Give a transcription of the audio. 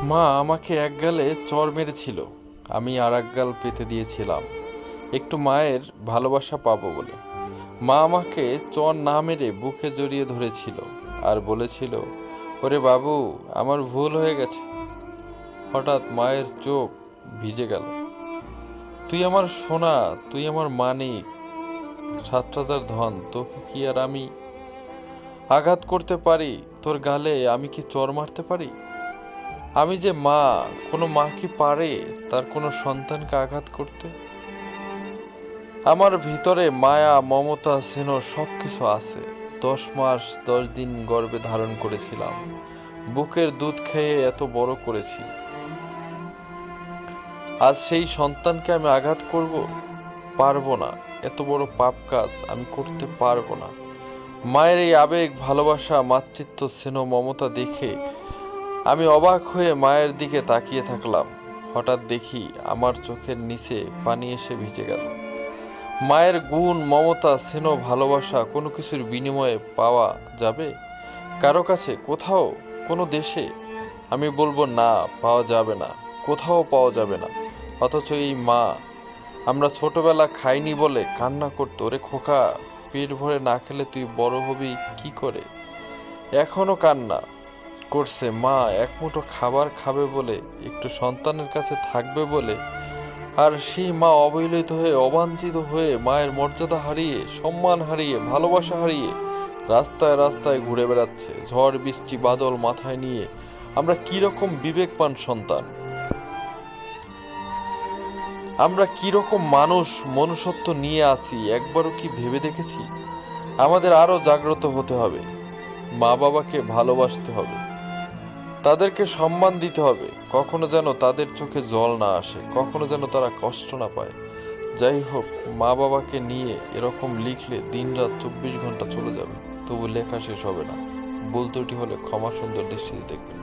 মা আমাকে এক গালে চড় মেরেছিল, আমি আর এক গাল পেতে দিয়েছিলাম একটু মায়ের ভালোবাসা পাবো বলে। মা আমাকে চড় না মেরে বুকে জড়িয়ে ধরেছিল আর বলেছিল, ওরে বাবু, আমার ভুল হয়ে গেছে। হঠাৎ মায়ের চোখ ভিজে গেল। তুই আমার সোনা, তুই আমার মানিক, 7 রাজার ধন, তোকে কি আর আমি আঘাত করতে পারি? তোর গালে আমি কি চড় মারতে পারি? আমি যে মা, কোনো মা কি পারে তার কোনো সন্তানকে আঘাত করতে? আমার ভিতরে মায়া, মমতা, স্নেহ সবকিছু আছে। 10 মাস 10 দিন গর্ভে ধারণ করেছিলাম, বুকের দুধ খেয়ে এত বড় করেছি। আজ সেই সন্তানকে আমি আঘাত করব? পারবো না। এত বড় পাপ কাজ আমি করতে পারবো না। মায়ের এই আবেগ, ভালোবাসা, মাতৃত্ব, স্নেহ, মমতা দেখে আমি অবাক হয়ে মায়ের দিকে তাকিয়ে থাকলাম। হঠাৎ দেখি আমার চোখের নিচে পানি এসে ভিজে গেল। মায়ের গুণ, মমতা, স্নেহ, ভালোবাসা কোনো কিছুর বিনিময়ে পাওয়া যাবে কারো কাছে? কোথাও, কোনো দেশে? আমি বলবো না, পাওয়া যাবে না, কোথাও পাওয়া যাবে না। অথচ এই মা, আমরা ছোটবেলা খাইনি বলে কান্না করতো, ওরে খোকা, পেট ভরে না খেলে তুই বড় হবি কি করে? এখনো কান্না করছে মা এক মুঠো খাবার খাবে বলে, একটু সন্তানের কাছে থাকবে বলে। আর সেই মা অবহেলিত হয়ে, অবাঞ্ছিত হয়ে, মায়ের মর্যাদা হারিয়ে, সম্মান হারিয়ে, ভালোবাসা হারিয়ে রাস্তায় রাস্তায় ঘুরে বেড়াচ্ছে ঝড় বৃষ্টি বাদল মাথায় নিয়ে। আমরা কি রকম বিবেকবান সন্তান, আমরা কি রকম মানুষ, মনুষ্যত্ব নিয়ে আছি একবারও কি ভেবে দেখেছি? আমাদের আরো জাগ্রত হতে হবে। মা বাবাকে ভালোবাসতে হবে, তাদেরকে সম্মান দিতে হবে। কখনো যেন তাদের চোখে জল না আসে, কখনো যেন তারা কষ্ট না পায়। যাই হোক, মা বাবাকে নিয়ে এরকম লিখলে দিনরাত 24 ঘন্টা চলে যাবে, তবু লেখা শেষ হবে না। ভুল ত্রুটি হলে ক্ষমা সুন্দর দৃষ্টিতে দেখবেন।